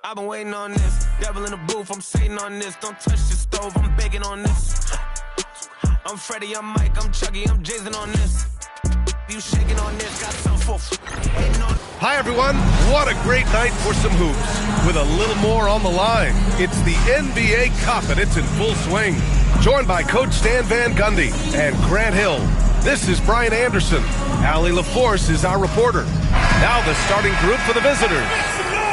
I've been waiting on this. Devil in the booth, I'm sitting on this. Don't touch the stove, I'm baking on this. I'm Freddie, I'm Mike, I'm Chucky, I'm Jason on this. You shaking on this, got some for waiting on. Hi everyone, what a great night for some hoops. With a little more on the line, it's the NBA Cup and it's in full swing. Joined by Coach Stan Van Gundy and Grant Hill. This is Brian Anderson. Allie LaForce is our reporter. Now the starting group for the visitors.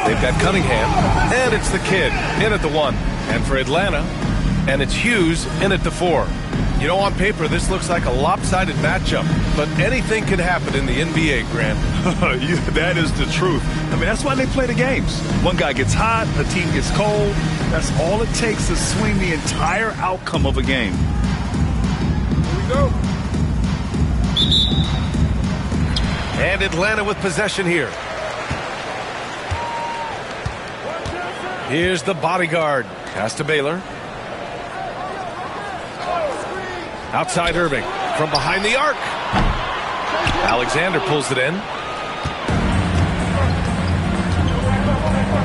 They've got Cunningham, and it's the kid in at the 1. And for Atlanta, and it's Hughes in at the 4. You know, on paper, this looks like a lopsided matchup, but anything can happen in the NBA, Grant. That is the truth. I mean, that's why they play the games. One guy gets hot, a team gets cold. That's all it takes to swing the entire outcome of a game. Here we go. And Atlanta with possession here. Here's the bodyguard. Pass to Baylor. Outside Irving. From behind the arc. Alexander pulls it in.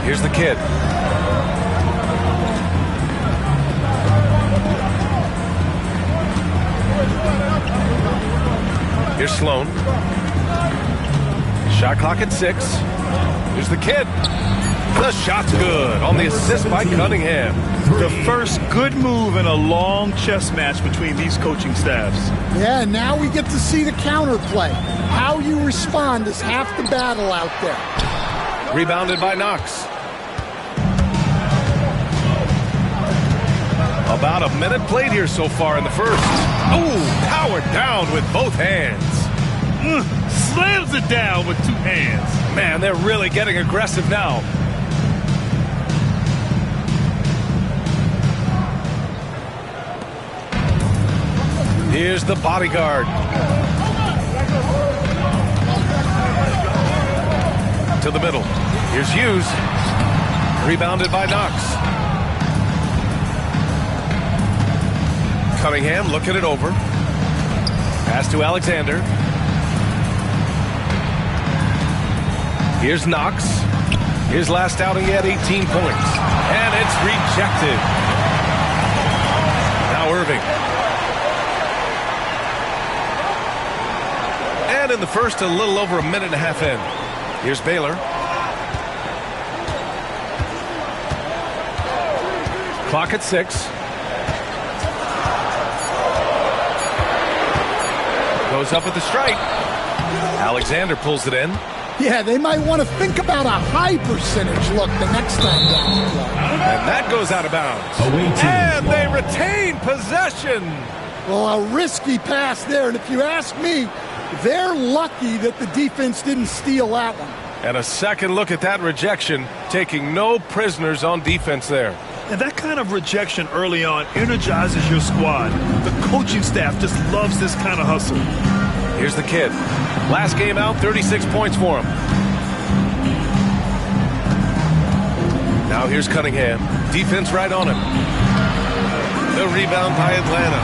Here's the kid. Here's Sloan. Shot clock at 6. Here's the kid. The shot's good on the assist by Cunningham. The first good move in a long chess match between these coaching staffs. Yeah, now we get to see the counterplay. How you respond is half the battle out there. Rebounded by Knox. About a minute played here so far in the first. Oh, powered down with both hands. Slams it down with 2 hands. Man, they're really getting aggressive now. Here's the bodyguard. To the middle. Here's Hughes. Rebounded by Knox. Cunningham looking it over. Pass to Alexander. Here's Knox. His last outing, he had 18 points. And it's rejected. Now Irving. And in the first, a little over a minute and a half in. Here's Baylor. Clock at 6. Goes up with the strike. Alexander pulls it in. Yeah, they might want to think about a high percentage look the next time down the floor. And that goes out of bounds. And they retain possession. Well, a risky pass there, and if you ask me, they're lucky that the defense didn't steal that one. And a second look at that rejection, taking no prisoners on defense there. And that kind of rejection early on energizes your squad. The coaching staff just loves this kind of hustle. Here's the kid. Last game out, 36 points for him. Now here's Cunningham. Defense right on him. The rebound by Atlanta.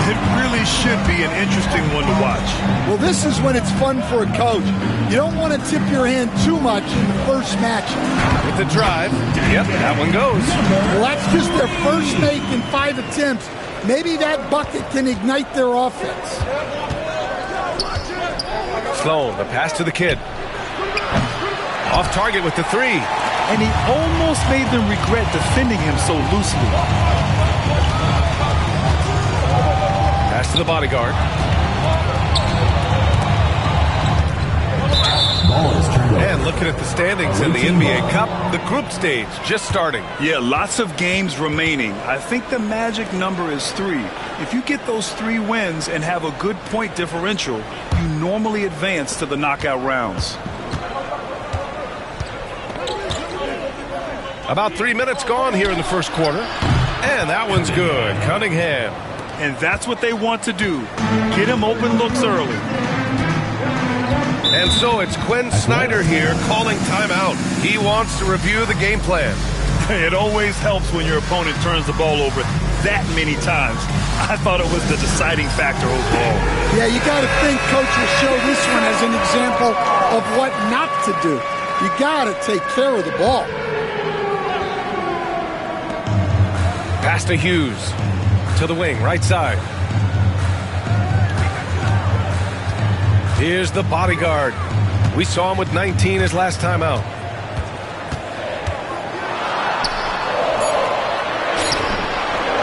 It really should be an interesting one to watch. Well, this is when it's fun for a coach. You don't want to tip your hand too much in the first match. With the drive. Yep, that one goes. Well, that's just their first make in 5 attempts. Maybe that bucket can ignite their offense. Sloan, the pass to the kid. Off target with the 3. And he almost made them regret defending him so loosely. Pass to the bodyguard. And looking at the standings in the NBA Cup, the group stage just starting. Yeah, lots of games remaining. I think the magic number is 3. If you get those 3 wins and have a good point differential, you normally advance to the knockout rounds. About 3 minutes gone here in the first quarter. And that one's good. Cunningham. And that's what they want to do. Get him open looks early. And so it's Quinn Snyder here calling timeout. He wants to review the game plan. It always helps when your opponent turns the ball over that many times. I thought it was the deciding factor overall. Yeah, you got to think coach will show this one as an example of what not to do. You got to take care of the ball. Pass to Hughes. To the wing, right side. Here's the bodyguard. We saw him with 19 his last time out.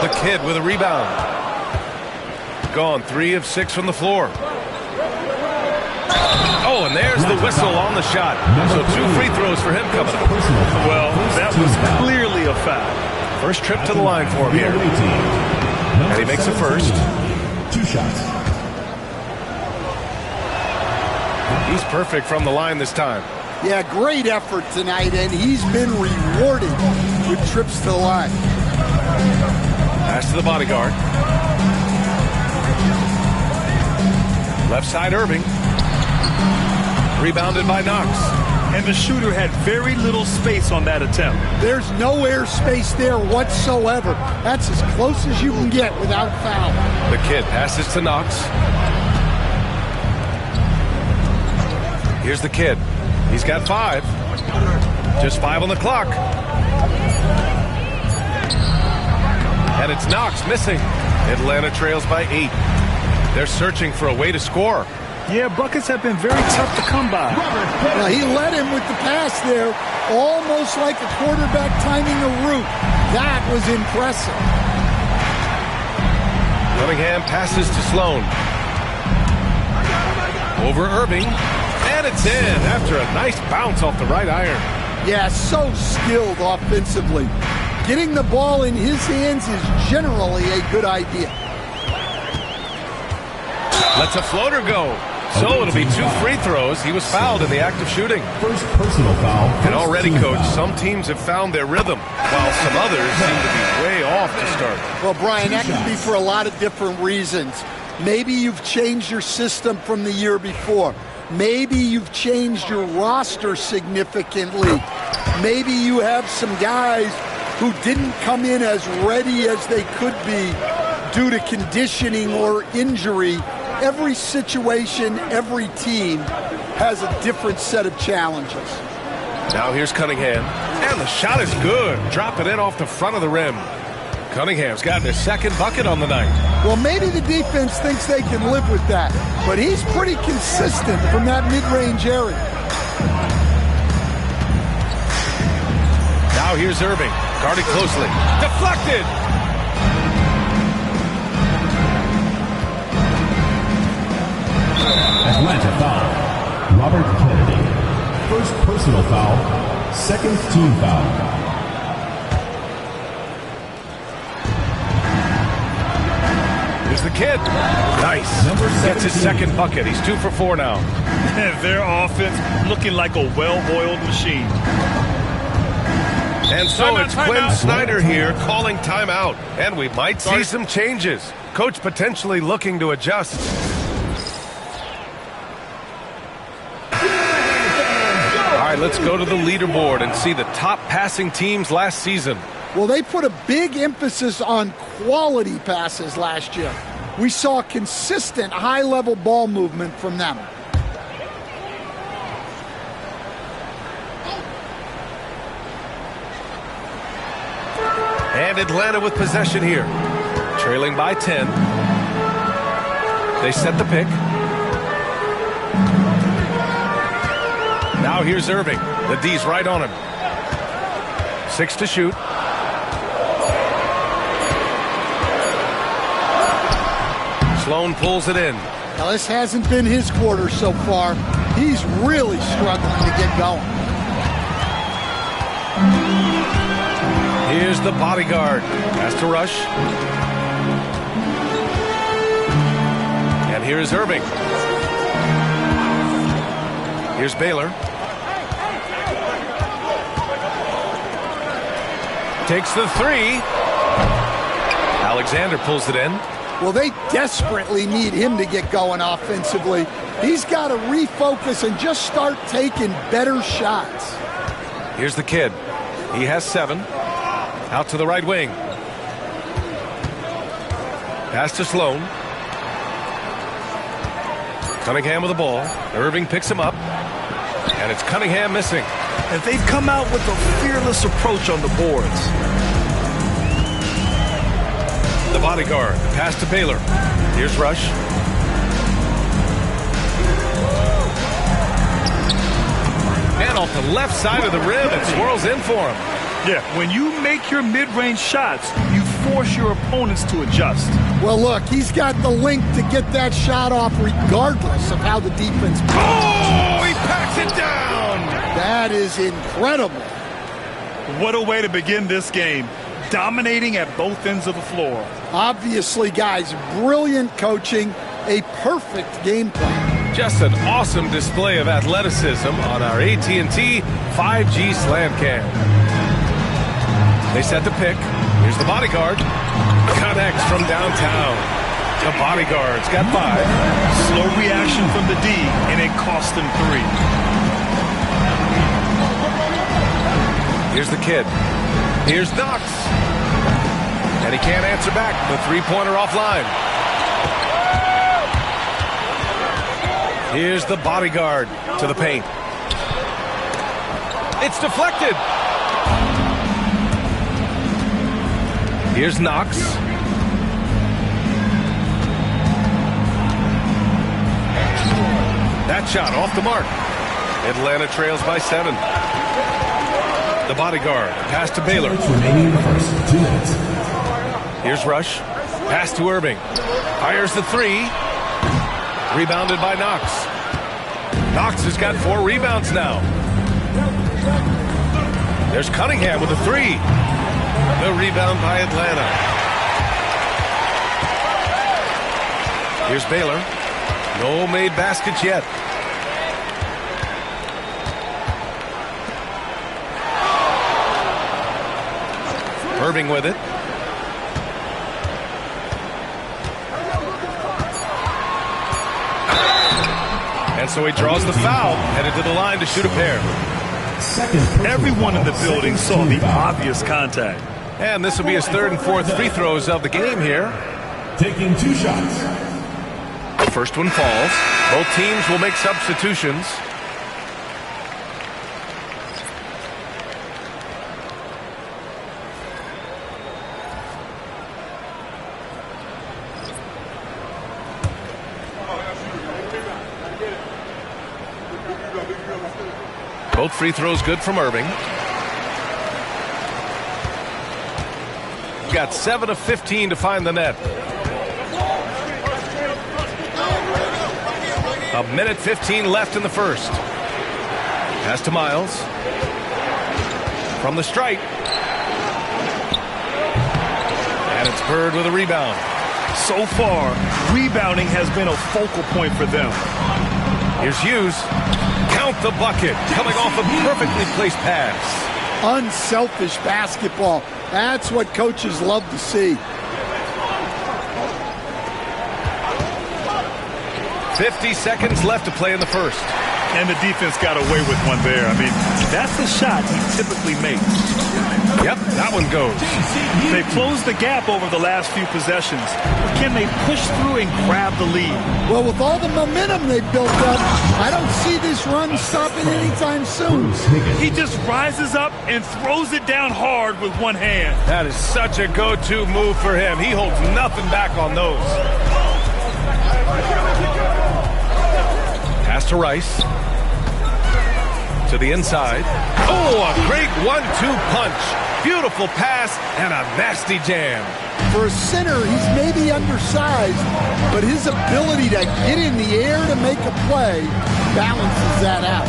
The kid with a rebound. Gone 3 of 6 from the floor. Oh, and there's the whistle on the shot. So 2 free throws for him coming up. Well, that was clearly a foul. First trip to the line for him here. And he makes a first. 2 shots. He's perfect from the line this time. Yeah, great effort tonight, and he's been rewarded with trips to the line. Pass to the bodyguard. Left side, Irving. Rebounded by Knox. And the shooter had very little space on that attempt. There's no air space there whatsoever. That's as close as you can get without foul. The kid passes to Knox. Here's the kid. He's got 5. Just 5 on the clock. And it's Knox missing. Atlanta trails by 8. They're searching for a way to score. Yeah, buckets have been very tough to come by. Now, he led him with the pass there, almost like a quarterback timing a route. That was impressive. Cunningham passes to Sloan. Over Irving. And it's in after a nice bounce off the right iron. Yeah, so skilled offensively. Getting the ball in his hands is generally a good idea. Lets a floater go. So it'll be 2 free throws. He was fouled in the act of shooting. First personal foul. And already, Coach, some teams have found their rhythm, while some others seem to be way off to start. Well, Brian, that can be for a lot of different reasons. Maybe you've changed your system from the year before. Maybe you've changed your roster significantly. Maybe you have some guys who didn't come in as ready as they could be due to conditioning or injury. Every situation, every team has a different set of challenges. Now here's Cunningham. And the shot is good. Drop it in off the front of the rim. Cunningham's gotten his 2nd bucket on the night. Well, maybe the defense thinks they can live with that, but he's pretty consistent from that mid-range area. Now here's Irving. Guarded closely. Deflected! Atlanta foul. Robert Kennedy. First personal foul. 2nd team foul. Here's the kid. Nice. Gets his 2nd bucket. He's 2 for 4 now. Their offense looking like a well-oiled machine. And so it's Quinn Snyder here calling timeout. And we might see some changes. Coach potentially looking to adjust. All right, let's go to the leaderboard and see the top passing teams last season. Well, they put a big emphasis on quality passes last year. We saw consistent high-level ball movement from them. And Atlanta with possession here. Trailing by 10. They set the pick. Now here's Irving. The D's right on him. 6 to shoot. Sloan pulls it in. Now, this hasn't been his quarter so far. He's really struggling to get going. Here's the bodyguard. Has to rush. And here's Irving. Here's Baylor. Takes the 3. Alexander pulls it in. Well, they desperately need him to get going offensively. He's got to refocus and just start taking better shots. Here's the kid. He has 7. Out to the right wing. Pass to Sloan. Cunningham with the ball. Irving picks him up. And it's Cunningham missing. And they've come out with a fearless approach on the boards. The bodyguard, pass to Baylor. Here's Rush. And off the left side of the rim, it swirls in for him. Yeah, when you make your mid-range shots, you force your opponents to adjust. Well, look, he's got the length to get that shot off regardless of how the defense plays. Oh, he packs it down! That is incredible. What a way to begin this game. Dominating at both ends of the floor. Obviously, guys, brilliant coaching, a perfect game plan. Just an awesome display of athleticism on our AT&T 5G Slam Cam. They set the pick. Here's the bodyguard. Connects from downtown. The bodyguard's got 5. Slow reaction from the D, and it cost him 3. Here's the kid. Here's Knox. And he can't answer back. The three-pointer offline. Here's the bodyguard to the paint. It's deflected. Here's Knox. That shot off the mark. Atlanta trails by 7. The bodyguard, pass to Baylor. Remaining in the first 2 minutes. Here's Rush. Pass to Irving. Fires the 3. Rebounded by Knox. Knox has got 4 rebounds now. There's Cunningham with a 3. The rebound by Atlanta. Here's Baylor. No made baskets yet. Irving with it. And so he draws the foul, headed to the line to shoot a pair. Everyone in the building saw the obvious contact. And this will be his 3rd and 4th free throws of the game here. Taking 2 shots. The first one falls. Both teams will make substitutions. Both free throws good from Irving. Got 7 of 15 to find the net. A minute 15 left in the first. Pass to Miles. From the stripe. And it's Bird with a rebound. So far, rebounding has been a focal point for them. Here's Hughes. Count the bucket. Coming off a perfectly placed pass. Unselfish basketball. That's what coaches love to see. 50 seconds left to play in the first. And the defense got away with one there. I mean, that's the shot he typically makes. Yep, that one goes. They closed the gap over the last few possessions. But can they push through and grab the lead? Well, with all the momentum they've built up, I don't see this run stopping anytime soon. He just rises up and throws it down hard with one hand. That is such a go-to move for him. He holds nothing back on those. Pass to Rice. To the inside. Oh, a great 1-2 punch. Beautiful pass and a nasty jam. For a center, he's maybe undersized, but his ability to get in the air to make a play balances that out.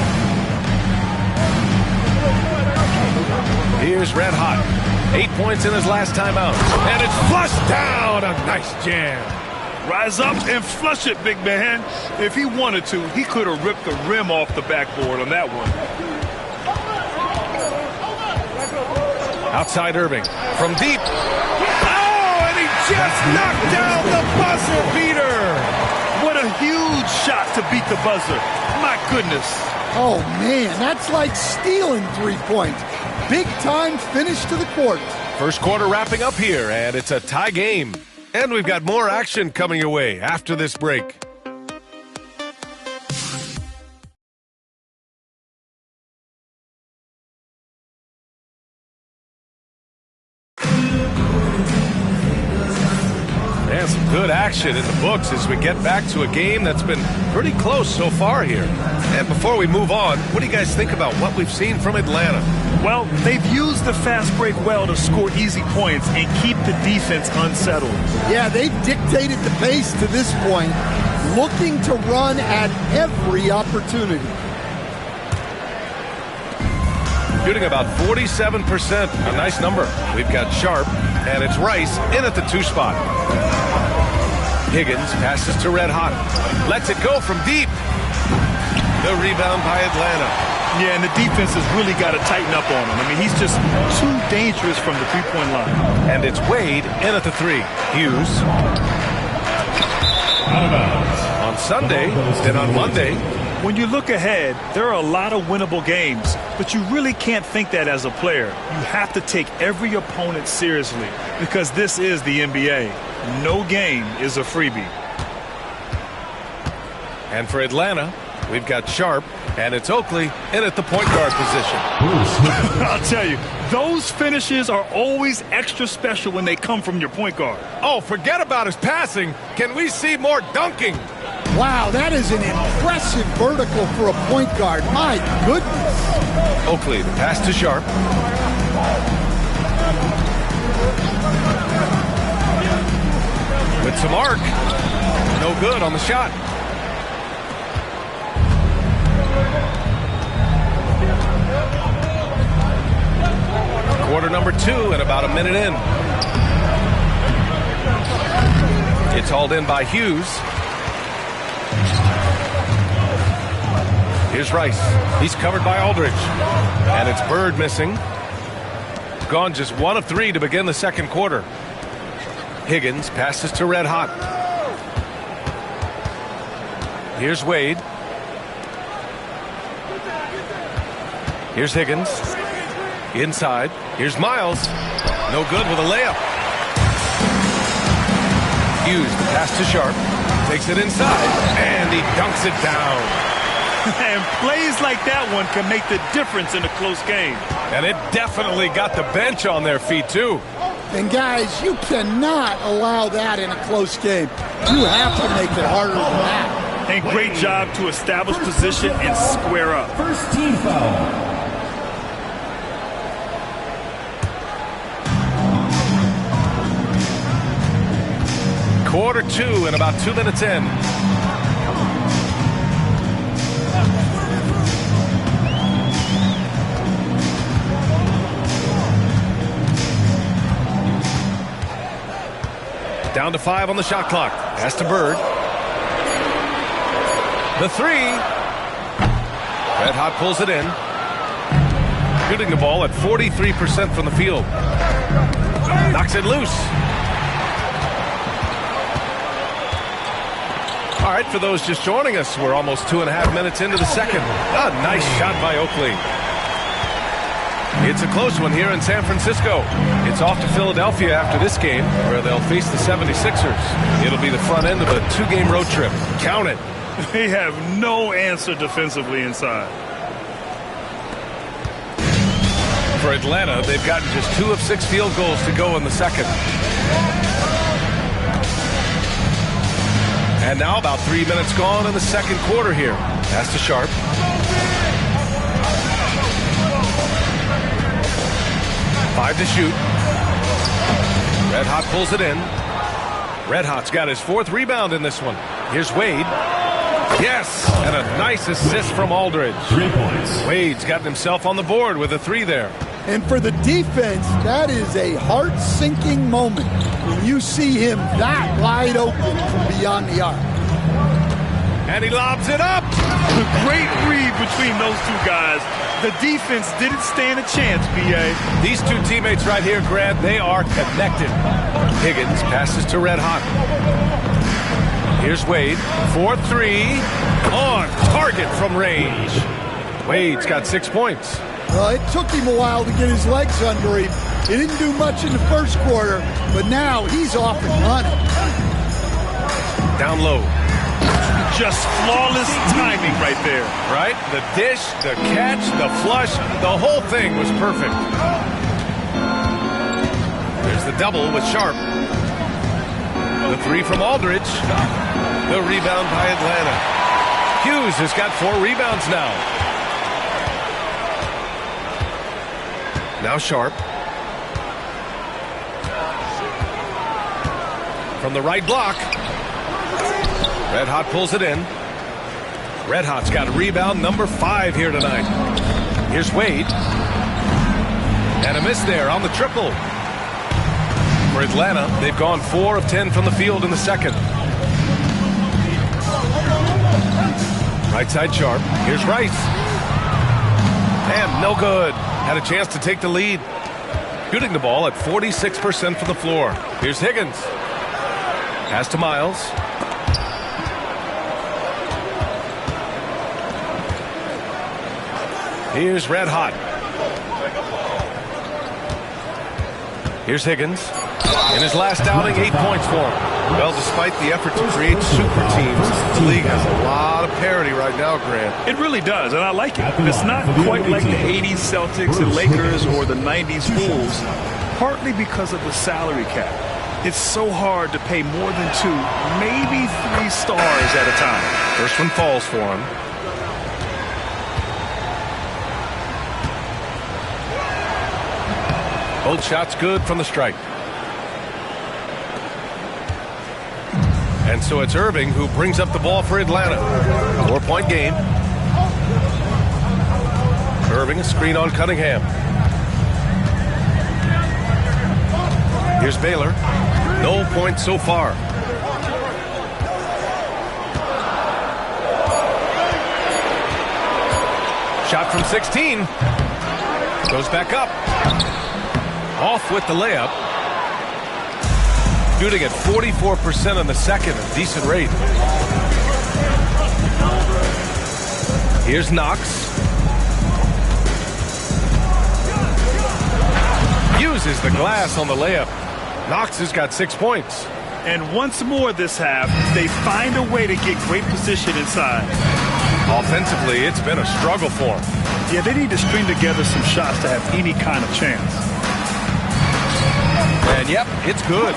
Here's Red Hot. 8 points in his last time out. And it's flushed down. A nice jam. Rise up and flush it, big man. If he wanted to, he could have ripped the rim off the backboard on that one. Outside Irving. From deep. Oh, and he just knocked down the buzzer beater. What a huge shot to beat the buzzer. My goodness. Oh, man, that's like stealing 3 points. Big time finish to the quarter. First quarter wrapping up here, and it's a tie game. And we've got more action coming your way after this break. Man, some good action in the books as we get back to a game that's been pretty close so far here. And before we move on, what do you guys think about what we've seen from Atlanta? Well, they've used the fast break well to score easy points and keep the defense unsettled. Yeah, they've dictated the pace to this point, looking to run at every opportunity. Shooting about 47%, a nice number. We've got Sharp, and it's Rice in at the 2 spot. Higgins passes to Red Hot. Lets it go from deep. The rebound by Atlanta. Yeah, and the defense has really got to tighten up on him. I mean, he's just too dangerous from the three-point line. And it's Wade in at the 3. Hughes. On Sunday, then on Monday. When you look ahead, there are a lot of winnable games, but you really can't think that as a player. You have to take every opponent seriously because this is the NBA. No game is a freebie. And for Atlanta, we've got Sharp, and it's Oakley in at the point guard position. I'll tell you, those finishes are always extra special when they come from your point guard. Oh, forget about his passing. Can we see more dunking? Wow, that is an impressive vertical for a point guard. My goodness. Oakley, the pass to Sharp. With some arc. No good on the shot. Quarter number 2 and about a minute in. It's hauled in by Hughes. Here's Rice. He's covered by Aldridge. And it's Bird missing. Gone just 1 of 3 to begin the second quarter. Higgins passes to Red Hot. Here's Wade. Here's Higgins. Inside. Here's Miles. No good with a layup. Hughes, the pass to Sharp. Takes it inside. And he dunks it down. And plays like that one can make the difference in a close game. And it definitely got the bench on their feet, too. And, guys, you cannot allow that in a close game. You have to make it harder than that. And great job to establish position and square up. First team foul. Quarter 2 and about 2 minutes in. Down to 5 on the shot clock. Pass to Bird. The 3. Red Hot pulls it in. Shooting the ball at 43% from the field. Knocks it loose. All right, for those just joining us, we're almost 2.5 minutes into the second. A nice shot by Oakley. It's a close one here in San Francisco. It's off to Philadelphia after this game, where they'll face the 76ers. It'll be the front end of a 2-game road trip. Count it. They have no answer defensively inside. For Atlanta, they've gotten just 2 of 6 field goals to go in the second. And now about 3 minutes gone in the second quarter here. Pass to Sharp. Five to shoot. Red Hot pulls it in. Red Hot's got his 4th rebound in this one. Here's Wade. Yes, and a nice assist from Aldridge. 3 points. Wade's gotten himself on the board with a 3 there. And for the defense, that is a heart-sinking moment when you see him that wide open from beyond the arc. And he lobs it up. Great read between those 2 guys. The defense didn't stand a chance, B.A. These 2 teammates right here, Grant, they are connected. Higgins passes to Red Hot. Here's Wade. 4-3. On target from range. Wade's got 6 points. Well, it took him a while to get his legs under him. He didn't do much in the first quarter, but now he's off and running. Down low. Just flawless timing right there. Right? The dish, the catch, the flush, the whole thing was perfect. There's the double with Sharp. The three from Aldridge. The rebound by Atlanta. Hughes has got 4 rebounds now. Now Sharp. From the right block. Red Hot pulls it in. Red Hot's got rebound number 5 here tonight. Here's Wade. And a miss there on the triple. For Atlanta, they've gone 4 of 10 from the field in the second. Right side Sharp. Here's Rice. And no good. Had a chance to take the lead. Shooting the ball at 46% from the floor. Here's Higgins. Pass to Miles. Here's Red Hot. Here's Higgins. In his last outing, 8 points for him. Well, despite the effort to create super teams, the league has a lot of parity right now, Grant. It really does, and I like it. It's not quite like the 80s Celtics and Lakers or the 90s Bulls, partly because of the salary cap. It's so hard to pay more than 2, maybe 3 stars at a time. First one falls for him. Both shots good from the strike. And so it's Irving who brings up the ball for Atlanta. 4-point game. Irving, a screen on Cunningham. Here's Baylor. No points so far. Shot from 16. Goes back up. Off with the layup. Shooting at 44% in the second, a decent rate. Here's Knox. Uses the glass on the layup. Knox has got 6 points. And once more this half, they find a way to get great position inside. Offensively, it's been a struggle for them. Yeah, they need to string together some shots to have any kind of chance. And yep, it's good.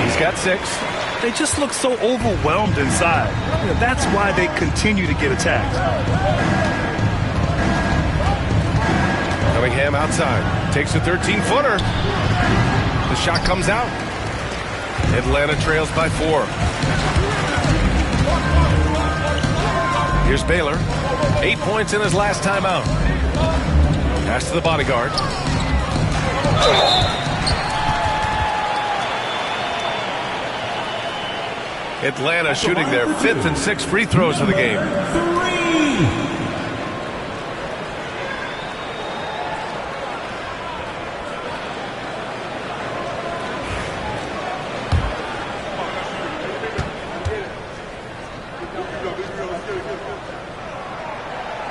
He's got 6. They just look so overwhelmed inside. You know, that's why they continue to get attacked. Cunningham outside. Takes a 13-footer. The shot comes out. Atlanta trails by 4. Here's Baylor. 8 points in his last time out. Pass to the bodyguard. Atlanta shooting their 5th and 6th free throws of the game.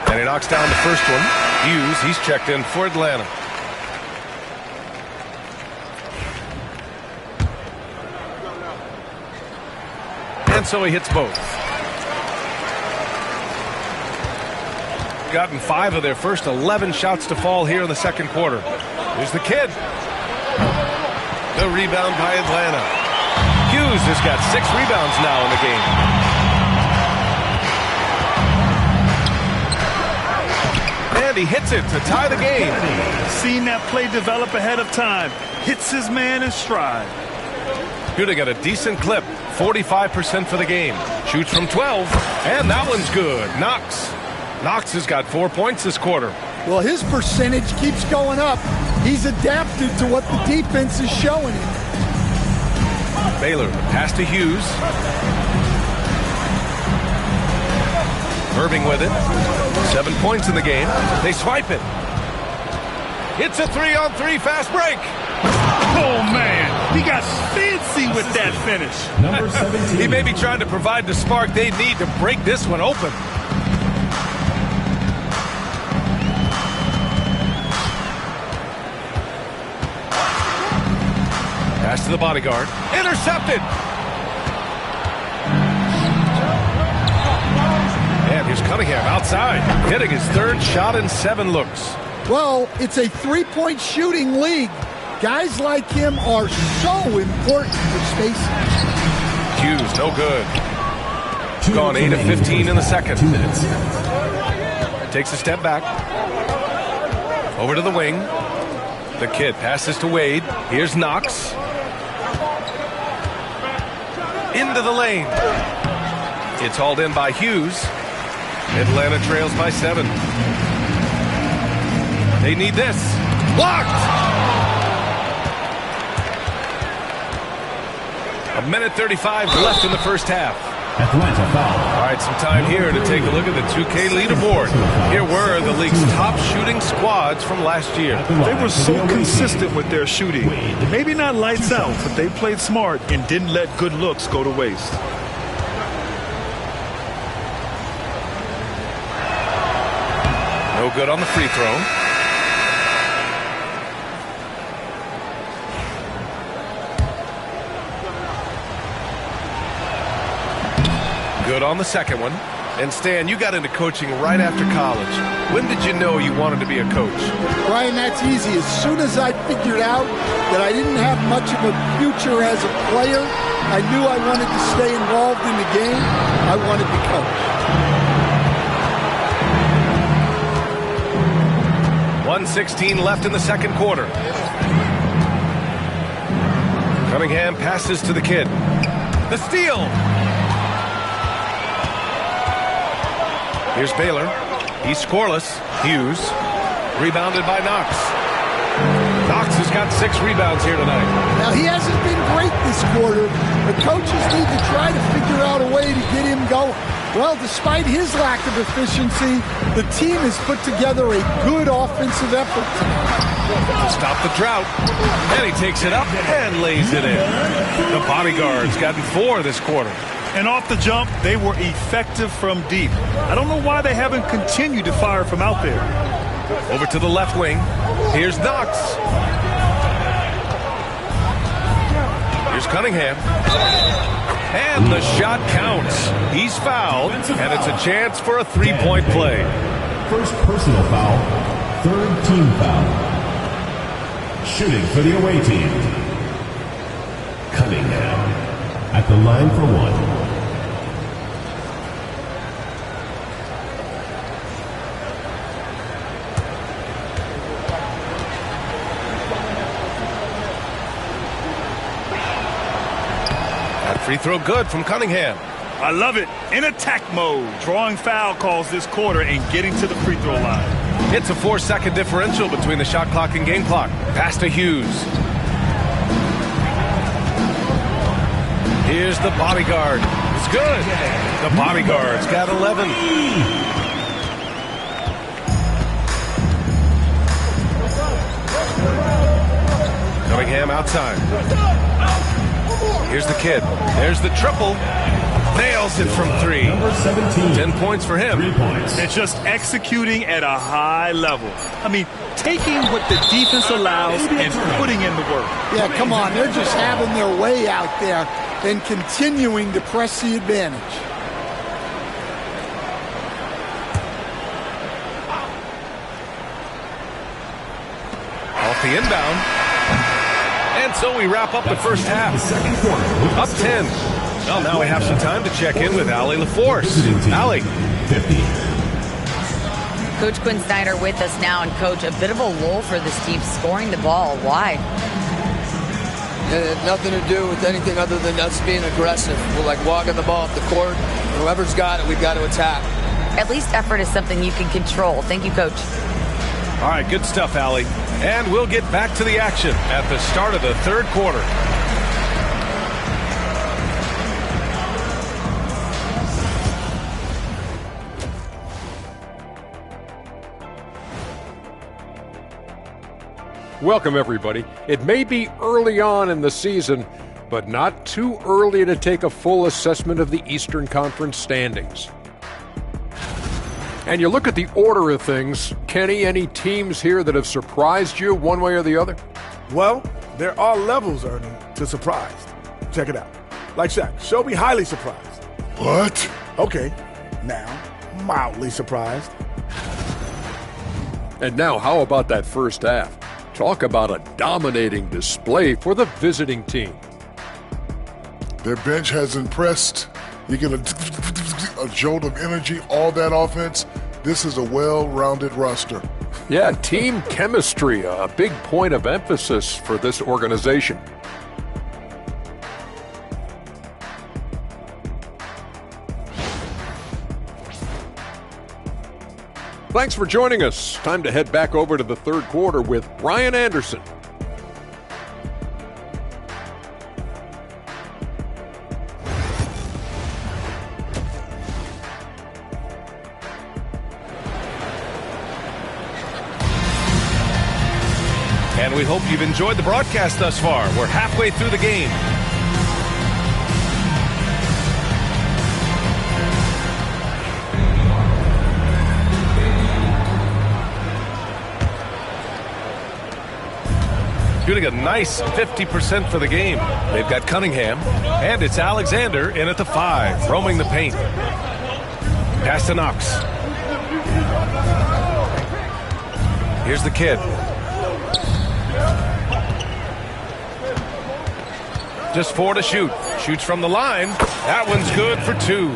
And he knocks down the first one. Hughes, he's checked in for Atlanta. And so he hits both. Gotten 5 of their first 11 shots to fall here in the second quarter. Here's the kid. The rebound by Atlanta. Hughes has got 6 rebounds now in the game. And he hits it to tie the game. Seen that play develop ahead of time. Hits his man in stride. Shooting at a decent clip. 45% for the game. Shoots from 12. And that one's good. Knox has got 4 points this quarter. Well, his percentage keeps going up. He's adapted to what the defense is showing him. Baylor, pass to Hughes. Irving with it. 7 points in the game. They swipe it. It's a 3-on-3 fast break. Oh, man. He got fancy with that finish. Number 17. He may be trying to provide the spark they need to break this one open. Pass to the bodyguard. Intercepted. And here's Cunningham outside, hitting his 3rd shot in 7 looks. Well, it's a 3-point shooting league. Guys like him are so important for spacing. Hughes, no good. Gone 8 of 15 in the second. 2 minutes. Takes a step back. Over to the wing. The kid passes to Wade. Here's Knox. Into the lane. It's hauled in by Hughes. Atlanta trails by 7. They need this. Blocked! A minute 35 left in the first half. Atlanta foul. All right, some time here to take a look at the 2K leaderboard. Here were the league's top shooting squads from last year. They were so consistent with their shooting. Maybe not lights out, but they played smart and didn't let good looks go to waste. No good on the free throw. Good on the second one. And Stan, you got into coaching right after college. When did you know you wanted to be a coach? Brian, that's easy. As soon as I figured out that I didn't have much of a future as a player, I knew I wanted to stay involved in the game. I wanted to coach. 1:16 left in the second quarter. Cunningham passes to the kid. The steal! Here's Baylor. He's scoreless. Hughes. Rebounded by Knox. Knox has got 6 rebounds here tonight. Now, he hasn't been great this quarter. The coaches need to try to figure out a way to get him going. Well, despite his lack of efficiency, the team has put together a good offensive effort. Stop the drought. And he takes it up and lays it in. The bodyguard's gotten 4 this quarter. And off the jump, they were effective from deep. I don't know why they haven't continued to fire from out there. Over to the left wing. Here's Knox. Here's Cunningham. And the shot counts. He's fouled, and it's a chance for a 3-point play. First personal foul. Third team foul. Shooting for the away team. Cunningham at the line for 1. Free throw good from Cunningham. I love it. In attack mode. Drawing foul calls this quarter and getting to the free throw line. It's a 4-second differential between the shot clock and game clock. Pass to Hughes. Here's the bodyguard. It's good. The bodyguard's got 11. Cunningham outside. Here's the kid. There's the triple. Nails it from 3. Number 17. 10 points for him. 3 points. It's just executing at a high level. I mean, taking what the defense allows and putting in the work. Yeah, come on. They're just having their way out there and continuing to press the advantage. Off the inbound. And so we wrap up the first half. Second quarter. Up 10. Well, now we have some time to check in with Allie LaForce. Allie. 50. Coach Quinn Snyder with us now. And, Coach, a bit of a lull for this team scoring the ball. Why? It had nothing to do with anything other than us being aggressive. We're like walking the ball up the court. Whoever's got it, we've got to attack. At least effort is something you can control. Thank you, Coach. All right, good stuff, Allie. And we'll get back to the action at the start of the third quarter. Welcome, everybody. It may be early on in the season, but not too early to take a full assessment of the Eastern Conference standings. And you look at the order of things, Kenny, any teams here that have surprised you one way or the other? Well, there are levels, Ernie, to surprised. Check it out. Like Shaq, show me highly surprised. What? Okay, now, mildly surprised. And now, how about that first half? Talk about a dominating display for the visiting team. Their bench has impressed. You get a jolt of energy, all that offense. This is a well-rounded roster. Yeah, team chemistry, a big point of emphasis for this organization. Thanks for joining us. Time to head back over to the third quarter with Brian Anderson. And we hope you've enjoyed the broadcast thus far. We're halfway through the game. Shooting a nice 50% for the game. They've got Cunningham, and it's Alexander in at the 5, roaming the paint. Pass to Knox. Here's the kid. Just 4 to shoot. Shoots from the line. That one's good for 2.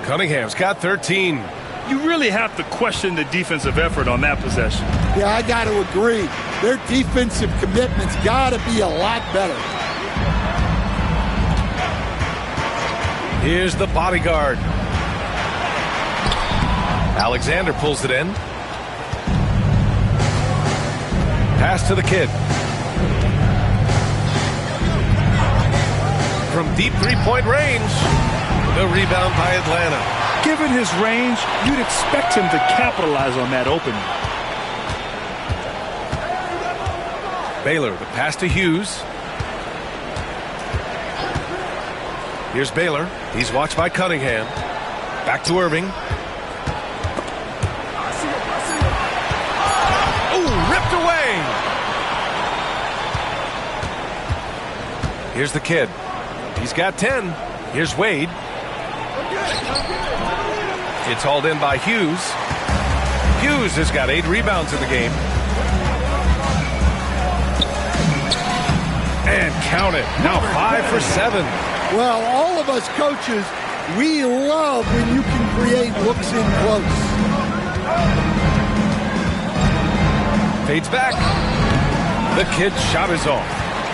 Cunningham's got 13. You really have to question the defensive effort on that possession. Yeah, I got to agree. Their defensive commitment's got to be a lot better. Here's the bodyguard. Alexander pulls it in. Pass to the kid. From deep three-point range, the rebound by Atlanta. Given his range, you'd expect him to capitalize on that opening. Baylor, the pass to Hughes. Here's Baylor. He's watched by Cunningham. Back to Irving. Ooh, ripped away. Here's the kid. He's got 10. Here's Wade. It's hauled in by Hughes. Hughes has got 8 rebounds in the game. And count it. Now 5 for 7. Well, all of us coaches, we love when you can create looks in close. Fades back. The kid's shot is off.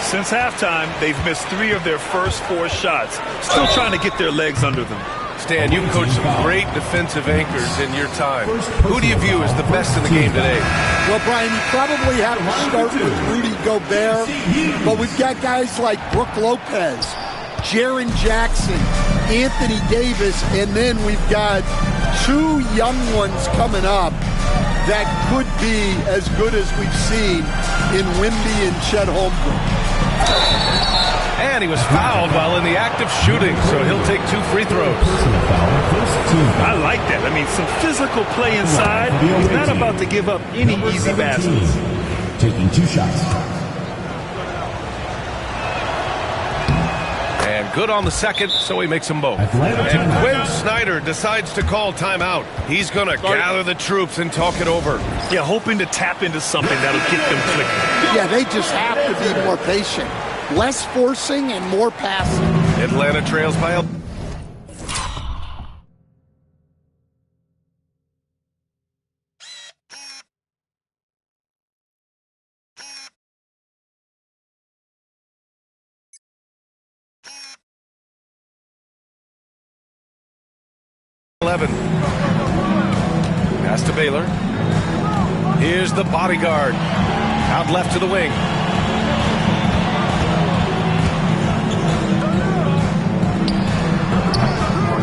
Since halftime, they've missed 3 of their first 4 shots. Still trying to get their legs under them. Stan, you've coached some great defensive anchors in your time. Who do you view as the best in the game today? Well, Brian, you probably have to start with Rudy Gobert, but we've got guys like Brook Lopez, Jaren Jackson, Anthony Davis, and then we've got 2 young ones coming up that could be as good as we've seen in Wimby and Chet Holmgren. And he was fouled while in the act of shooting, so he'll take 2 free throws. I like that. I mean, some physical play inside. He's not about to give up any easy baskets. Taking 2 shots. And good on the second, so he makes them both. And Quinn Snyder decides to call timeout. He's going to gather the troops and talk it over. Yeah, hoping to tap into something that'll get them clicking. Yeah, they just have to be more patient. Less forcing and more passing. Atlanta trails by 11. Pass to Baylor. Here's the bodyguard. Out left to the wing.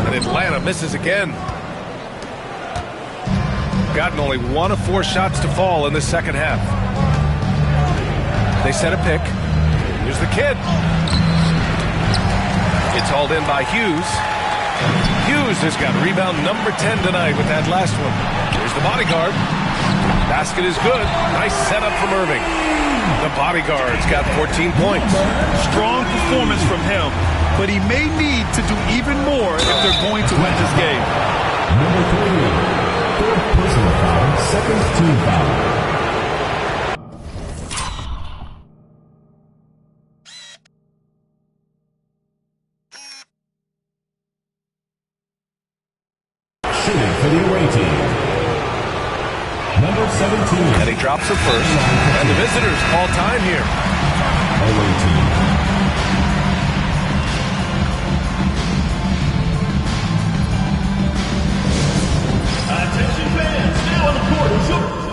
And Atlanta misses again. Gotten only 1 of 4 shots to fall in the second half. They set a pick. Here's the kid. It's hauled in by Hughes. Hughes has got rebound number 10 tonight with that last one. Here's the bodyguard. Basket is good. Nice setup from Irving. The bodyguard's got 14 points. Strong performance from him, but he may need to do even more if they're going to win this game. Number 3, 4th personal foul, 2nd team foul. And he drops it first. And the visitors call time here. Away team. Attention fans, now on the court is your...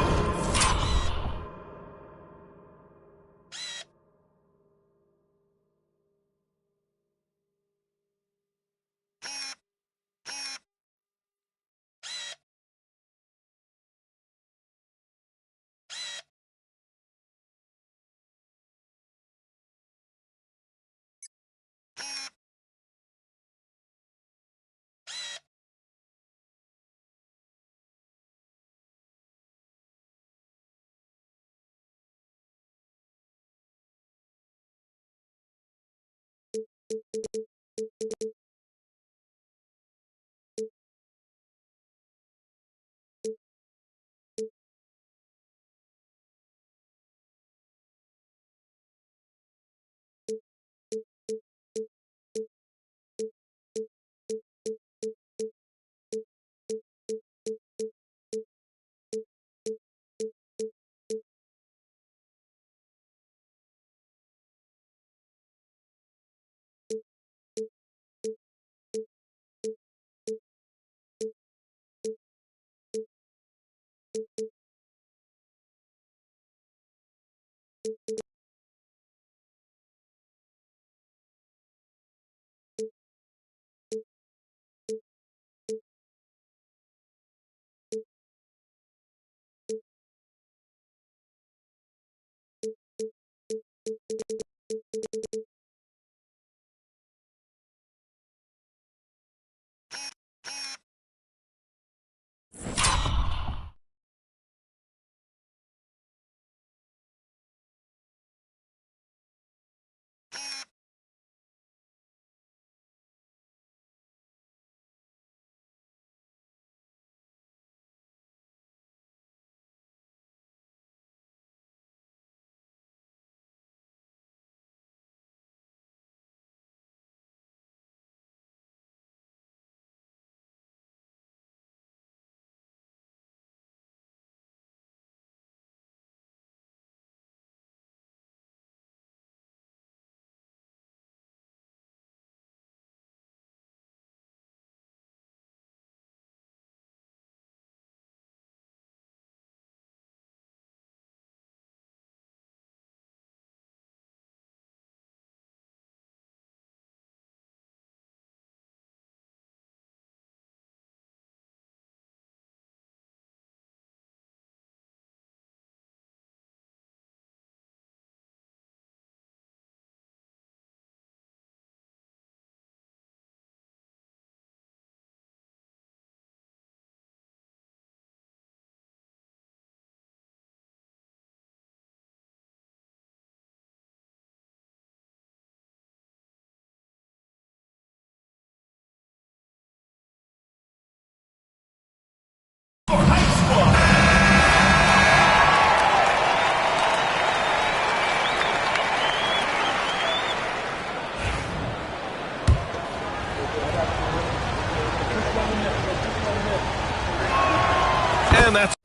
And that's...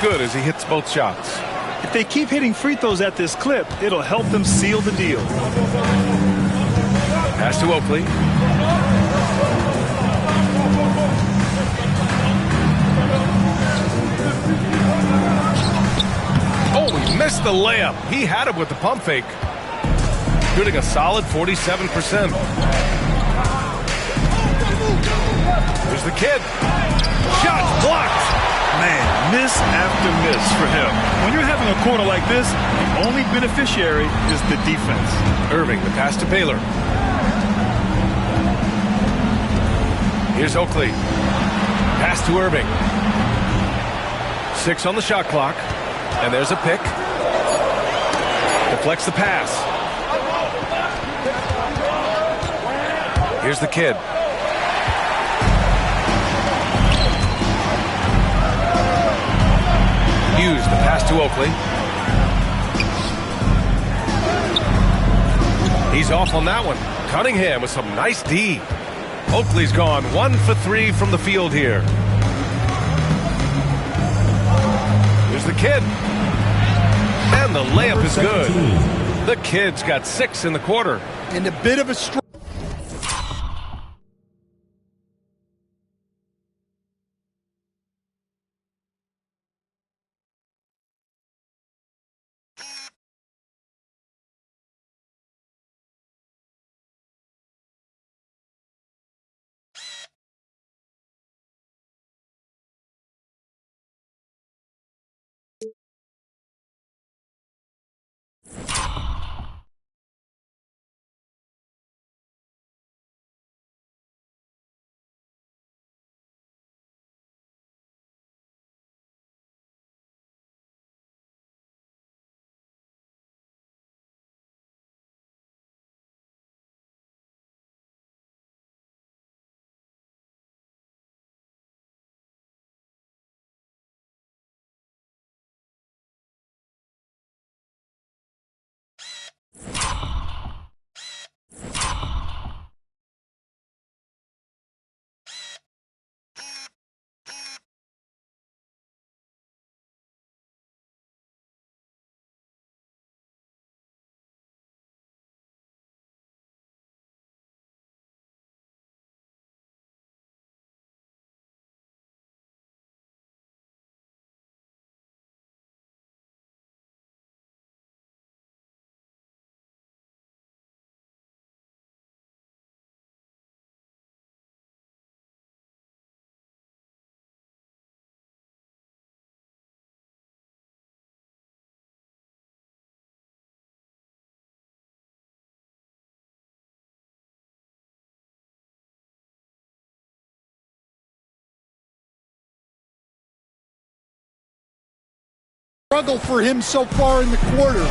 good as he hits both shots. If they keep hitting free throws at this clip, it'll help them seal the deal. Pass to Oakley. Oh, he missed the layup. He had it with the pump fake. Shooting a solid 47%. Here's the kid. Shot blocked. Man, miss after miss for him. When you're having a quarter like this, the only beneficiary is the defense. Irving, the pass to Baylor. Here's Oakley. Pass to Irving. 6 on the shot clock. And there's a pick. Deflects the pass. Here's the kid. Hughes, the pass to Oakley. He's off on that one. Cunningham with some nice D. Oakley's gone 1 for 3 from the field here. Here's the kid. And the layup is good. The kid's got 6 in the quarter. And a bit of a struggle for him so far in the quarter.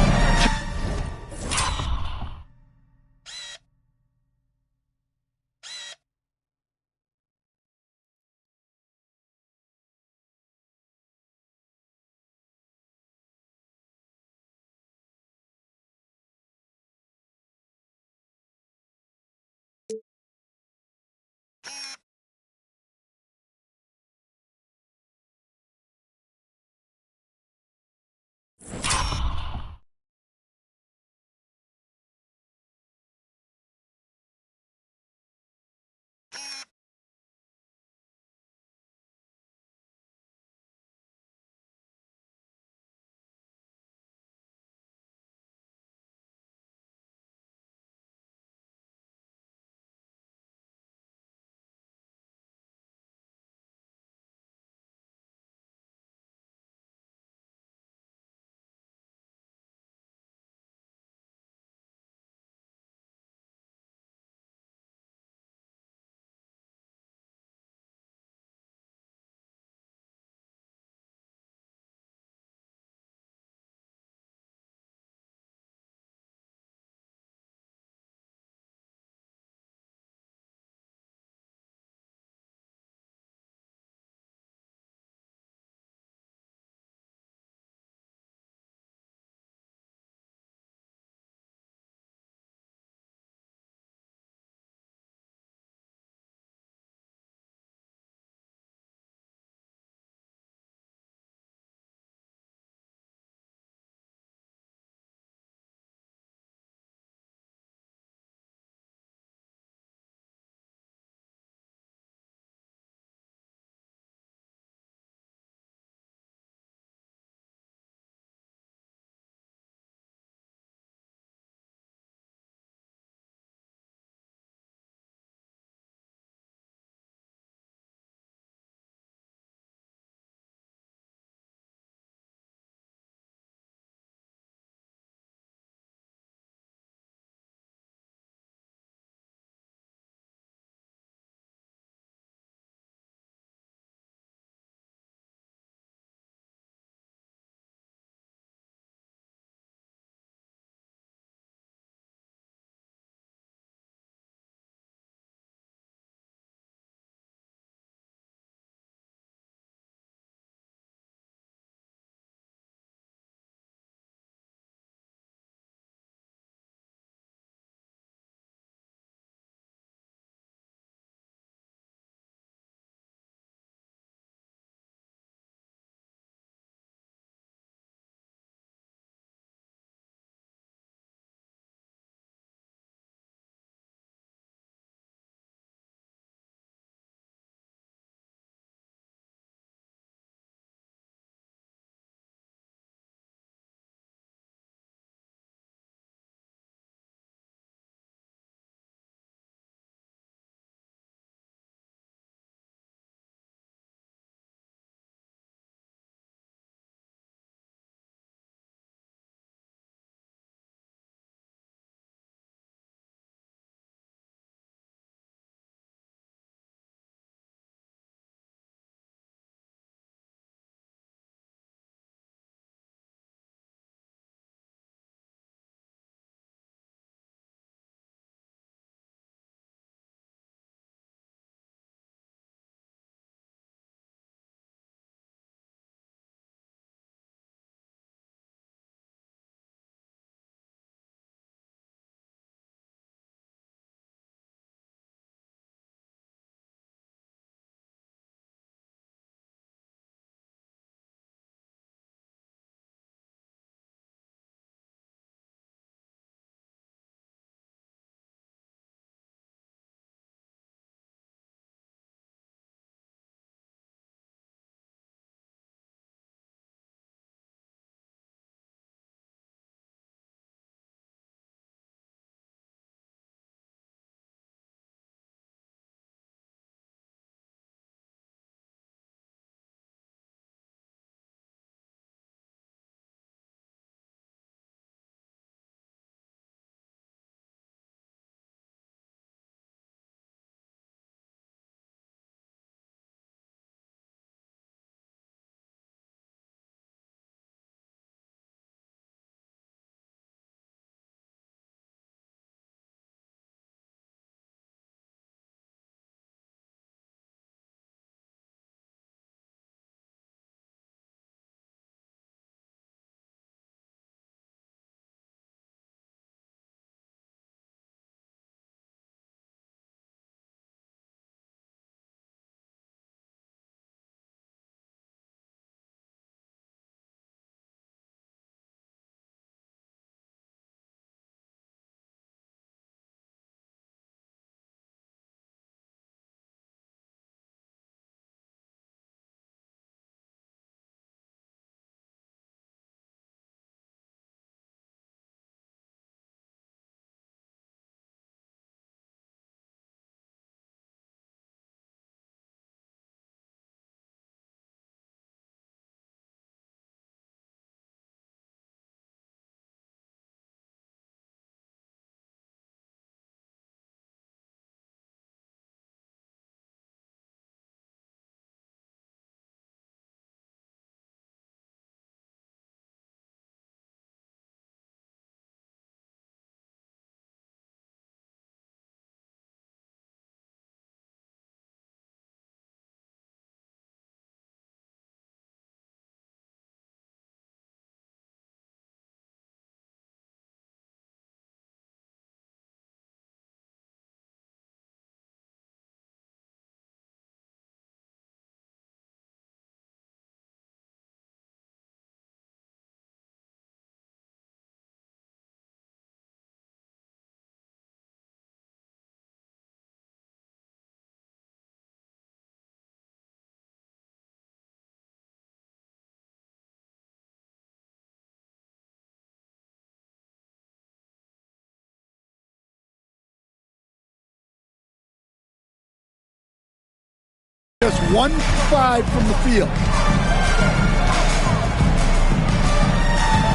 Just 1-5 from the field.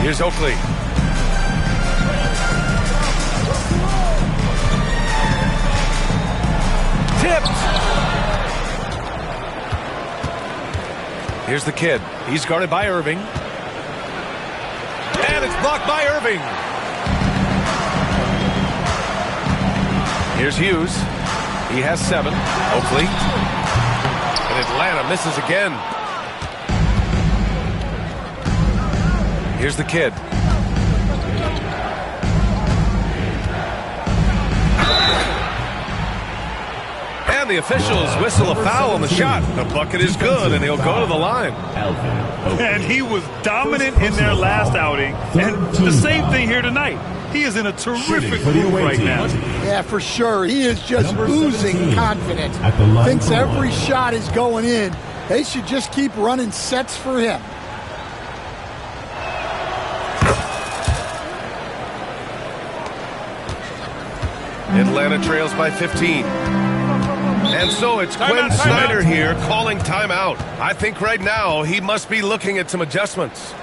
Here's Oakley. Tipped. Here's the kid. He's guarded by Irving. And it's blocked by Irving. Here's Hughes. He has 7. Oakley. And Atlanta misses again. Here's the kid. And the officials whistle a foul on the shot. The bucket is good, and he'll go to the line. And he was dominant in their last outing. And the same thing here tonight. He is in a terrific mood right now. Yeah, for sure. He is just oozing confidence. Thinks every shot is going in. They should just keep running sets for him. Atlanta trails by 15. And so it's Quinn Snyder here calling timeout. I think right now he must be looking at some adjustments.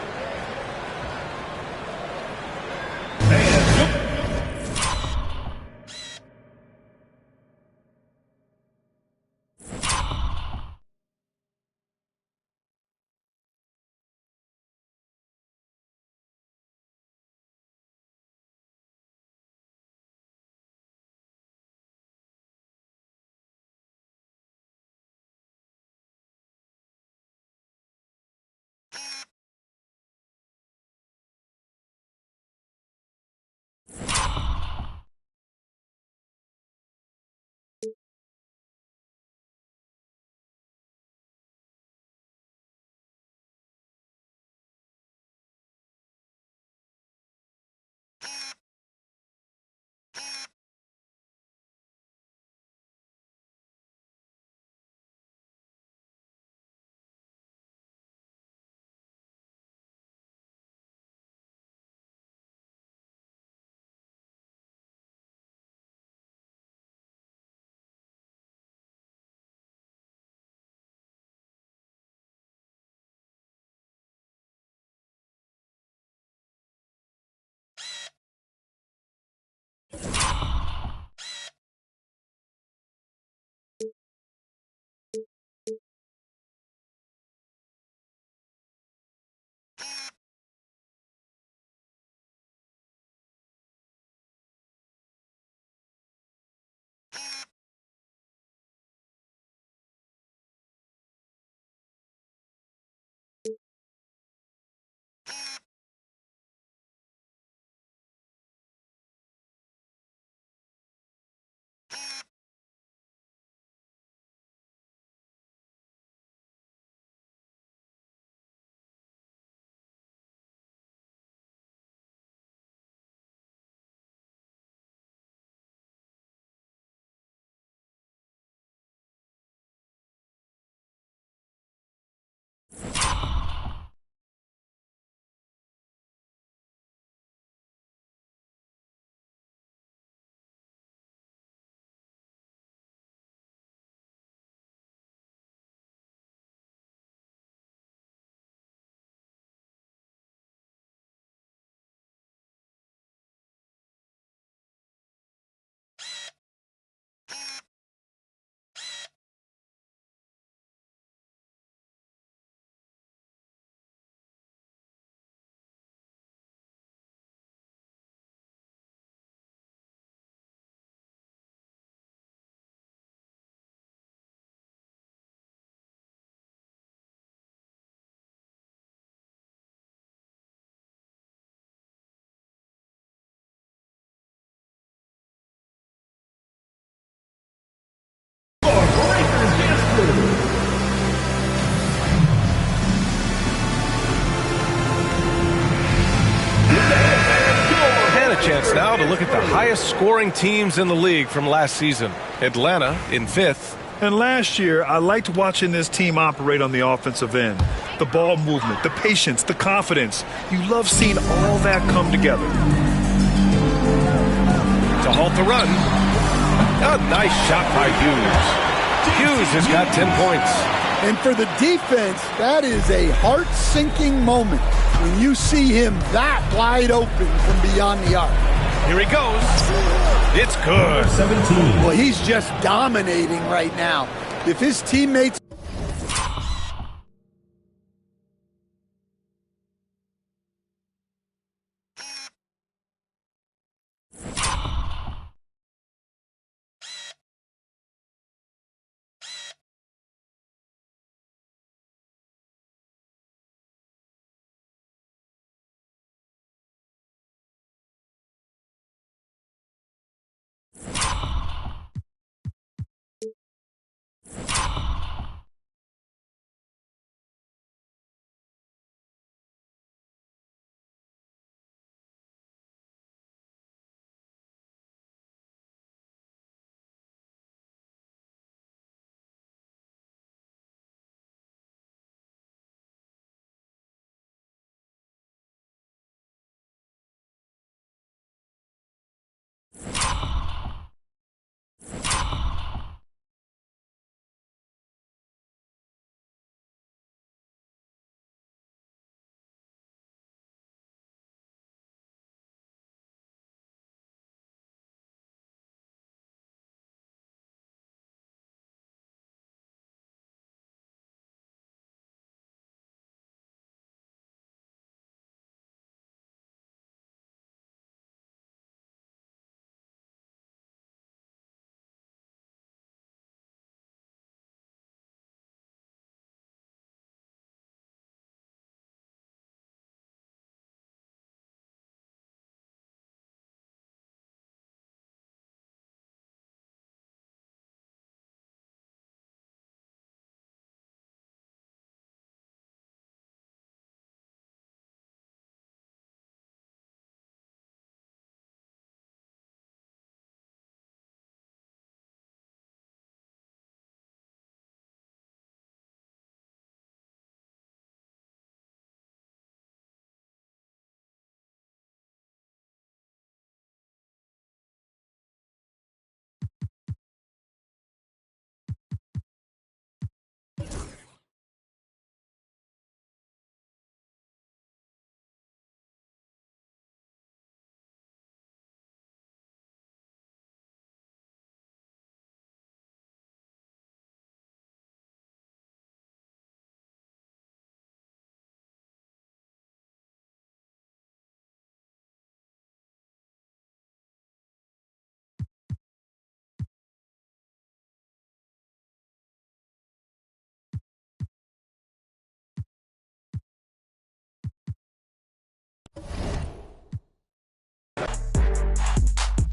Chance now to look at the highest scoring teams in the league from last season. Atlanta in 5th. And last year, I liked watching this team operate on the offensive end. The ball movement, the patience, the confidence. You love seeing all that come together. To halt the run. A nice shot by Hughes. Hughes has got 10 points. And for the defense, that is a heart-sinking moment when you see him that wide open from beyond the arc. Here he goes. It's good. 17. Well, he's just dominating right now. If his teammates...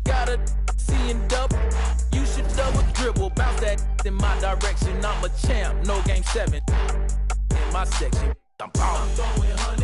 Gotta see and double. You should double dribble. Bounce that in my direction. I'm a champ. No game 7 in my section. I'm throwing 100.